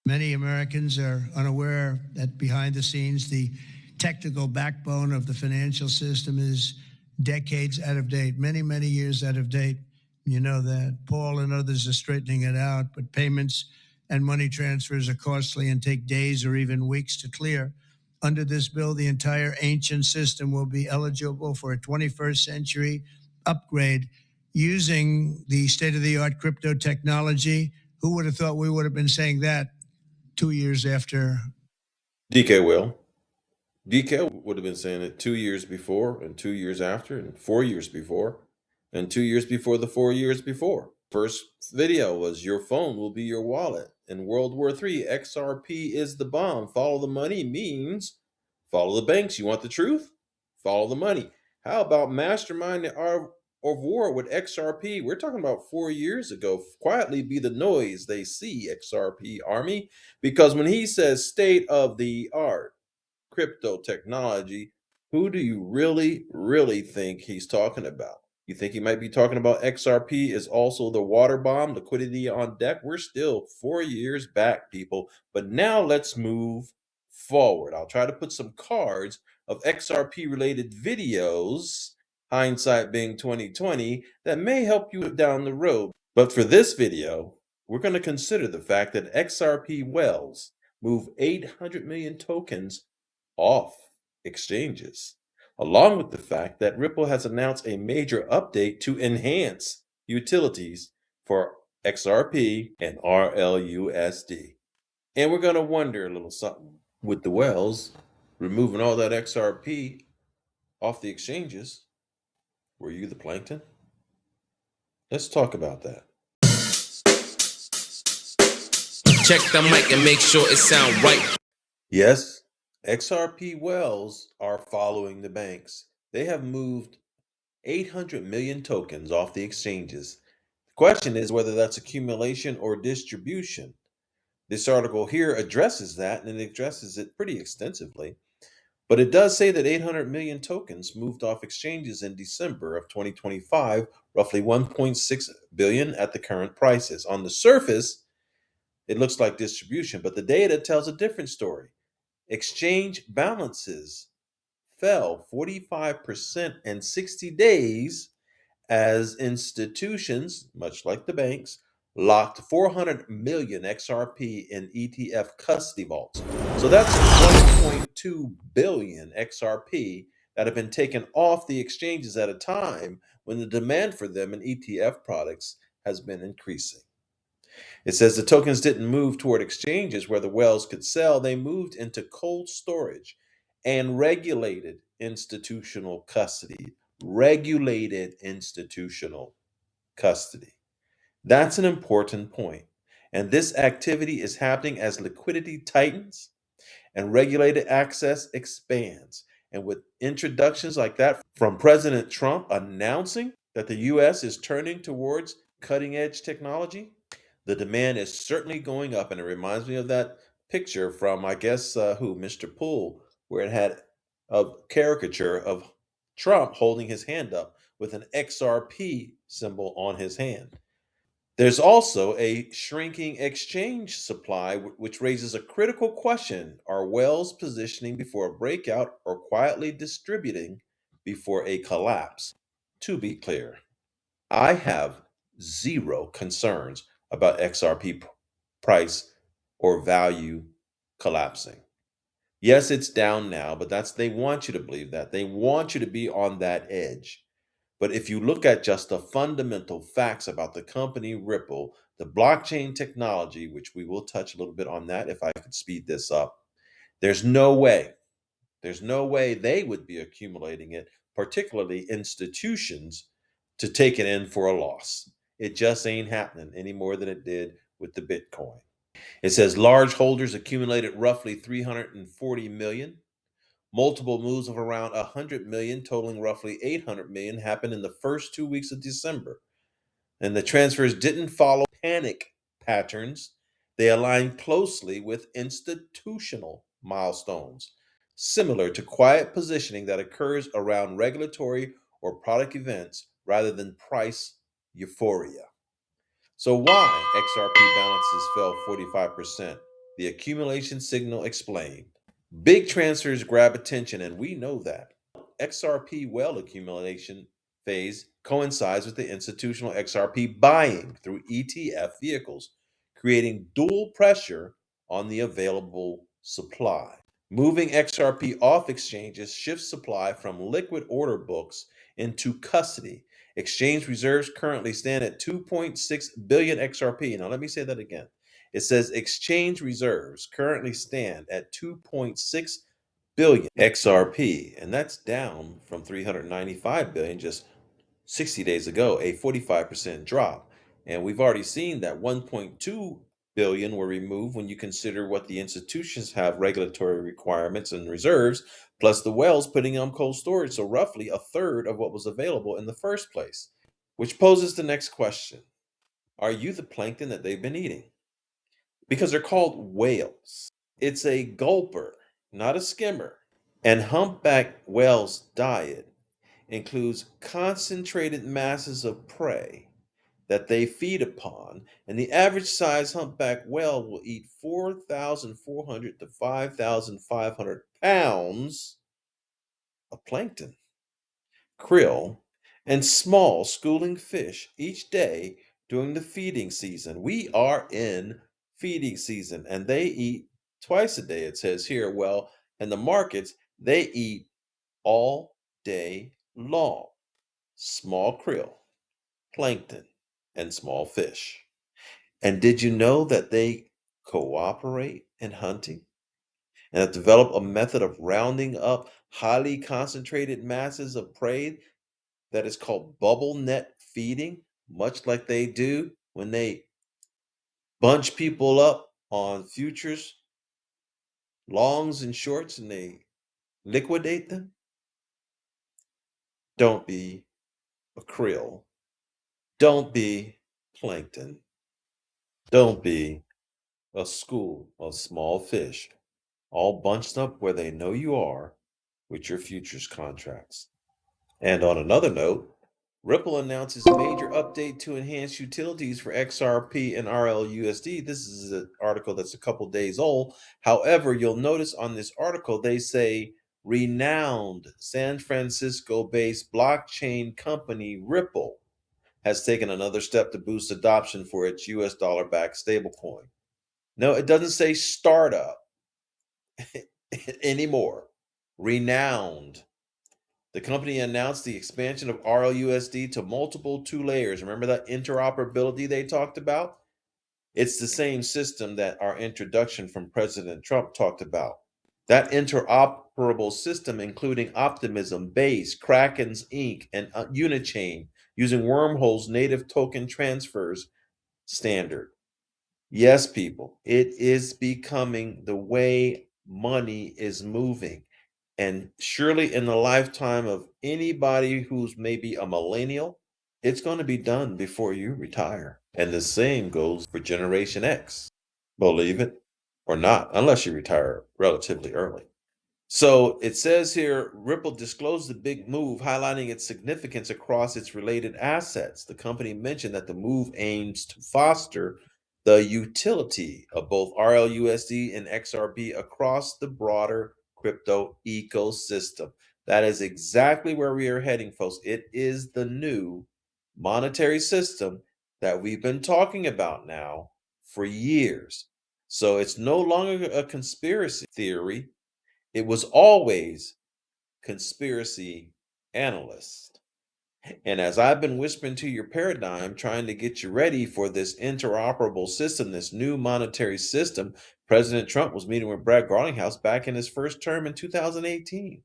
Many Americans are unaware that behind the scenes, the technical backbone of the financial system is decades out of date, many, many years out of date. You know that. Paul and others are straightening it out, but payments and money transfers are costly and take days or even weeks to clear. Under this bill, the entire ancient system will be eligible for a 21st century upgrade using the state-of-the-art crypto technology. Who would have thought we would have been saying that 2 years after? DK will. DK would have been saying it 2 years before, and 2 years after, and 4 years before, and 2 years before the 4 years before. First video was "Your phone will be your wallet." In World War III, XRP is the bomb. Follow the money means follow the banks. You want the truth? Follow the money. How about mastermind the art of war with XRP? We're talking about 4 years ago. Quietly be the noise they see, XRP Army. Because when he says state of the art crypto technology, who do you really think he's talking about? You think he might be talking about XRP is also the water bomb, liquidity on deck? We're still 4 years back, people. But now let's move forward. I'll try to put some cards of XRP related videos, hindsight being 2020, that may help you down the road. But for this video, we're going to consider the fact that XRP Wells move 800 million tokens off exchanges, along with the fact that Ripple has announced a major update to enhance utilities for XRP and RLUSD. And we're going to wonder a little something with the Wells removing all that XRP off the exchanges. Were you the Plankton? Let's talk about that. Check the mic and make sure it sound right. Yes, XRP Wells are following the banks. They have moved 800 million tokens off the exchanges. The question is whether that's accumulation or distribution. This article here addresses that, and it addresses it pretty extensively. But it does say that 800 million tokens moved off exchanges in December of 2025, roughly 1.6 billion at the current prices. On the surface, it looks like distribution, but the data tells a different story. Exchange balances fell 45% in 60 days as institutions, much like the banks, locked 400 million XRP in ETF custody vaults. So that's 1.2 billion XRP that have been taken off the exchanges at a time when the demand for them in ETF products has been increasing. It says the tokens didn't move toward exchanges where the whales could sell, they moved into cold storage and regulated institutional custody. Regulated institutional custody. That's an important point. And this activity is happening as liquidity tightens and regulated access expands. And with introductions like that from President Trump announcing that the US is turning towards cutting edge technology, the demand is certainly going up. And it reminds me of that picture from, I guess, Mr. Poole, where it had a caricature of Trump holding his hand up with an XRP symbol on his hand. There's also a shrinking exchange supply, which raises a critical question. Are whales positioning before a breakout or quietly distributing before a collapse? To be clear, I have zero concerns about XRP price or value collapsing. Yes, it's down now, but they want you to believe that. They want you to be on that edge. But if you look at just the fundamental facts about the company Ripple, the blockchain technology, which we will touch a little bit on that if I could speed this up, there's no way they would be accumulating it, particularly institutions, to take it in for a loss. It just ain't happening any more than it did with the Bitcoin. It says large holders accumulated roughly 340 million. Multiple moves of around 100 million, totaling roughly 800 million, happened in the first 2 weeks of December. And the transfers didn't follow panic patterns. They aligned closely with institutional milestones, similar to quiet positioning that occurs around regulatory or product events rather than price euphoria. So why XRP balances fell 45%? The accumulation signal explained. Big transfers grab attention, and we know that. XRP well accumulation phase coincides with the institutional XRP buying through ETF vehicles, creating dual pressure on the available supply. Moving XRP off exchanges shifts supply from liquid order books into custody. Exchange reserves currently stand at 2.6 billion XRP. Now, let me say that again. It says exchange reserves currently stand at 2.6 billion XRP, and that's down from 395 billion just 60 days ago, a 45% drop. And we've already seen that 1.2 billion were removed when you consider what the institutions have regulatory requirements and reserves, plus the wells putting on cold storage. So roughly a third of what was available in the first place, which poses the next question. Are you the plankton that they've been eating? Because they're called whales. It's a gulper, not a skimmer. And humpback whales' diet includes concentrated masses of prey that they feed upon, and the average size humpback whale will eat 4,400 to 5,500 pounds of plankton, krill, and small schooling fish each day during the feeding season. We are in feeding season, and they eat twice a day, it says here. Well, in the markets, they eat all day long. Small krill, plankton, and small fish. And did you know that they cooperate in hunting and have developed a method of rounding up highly concentrated masses of prey that is called bubble net feeding, much like they do when they bunch people up on futures, longs, and shorts and they liquidate them? Don't be a krill. Don't be plankton. Don't be a school of small fish, all bunched up where they know you are with your futures contracts. And on another note, Ripple announces major update to enhance utilities for XRP and RLUSD. This is an article that's a couple days old. However, you'll notice on this article they say renowned San Francisco-based blockchain company Ripple has taken another step to boost adoption for its US dollar-backed stablecoin. No, it doesn't say startup anymore. Renowned. The company announced the expansion of RLUSD to multiple two layers. Remember that interoperability they talked about? It's the same system that our introduction from President Trump talked about. That interoperable system, including Optimism, Base, Kraken's Inc., and Unichain, using Wormhole's native token transfers standard. Yes, people, it is becoming the way money is moving. And surely in the lifetime of anybody who's maybe a millennial, it's going to be done before you retire. And the same goes for Generation X. Believe it or not, unless you retire relatively early. So it says here Ripple disclosed the big move, highlighting its significance across its related assets. The company mentioned that the move aims to foster the utility of both RLUSD and XRP across the broader crypto ecosystem. That is exactly where we are heading, folks. It is the new monetary system that we've been talking about now for years. So it's no longer a conspiracy theory. It was always conspiracy analyst. And as I've been whispering to your paradigm, trying to get you ready for this interoperable system, this new monetary system, President Trump was meeting with Brad Garlinghouse back in his first term in 2018.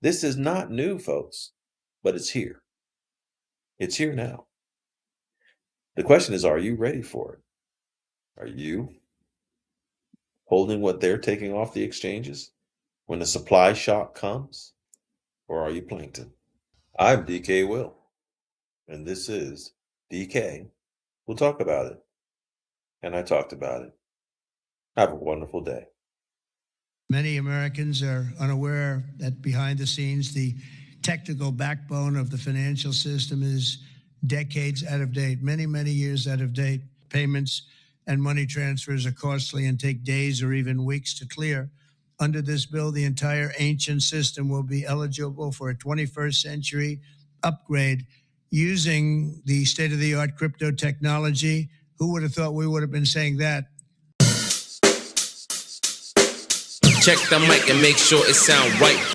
This is not new, folks, but it's here. It's here now. The question is, are you ready for it? Are you holding what they're taking off the exchanges when the supply shock comes? Or are you plankton? I'm DK Will, and this is DK. We'll talk about it. And I talked about it. Have a wonderful day. Many Americans are unaware that behind the scenes, the technical backbone of the financial system is decades out of date, many, many years out of date. Payments and money transfers are costly and take days or even weeks to clear. Under this bill, the entire ancient system will be eligible for a 21st century upgrade using the state-of-the-art crypto technology. Who would have thought we would have been saying that? Check the mic and make sure it sound right.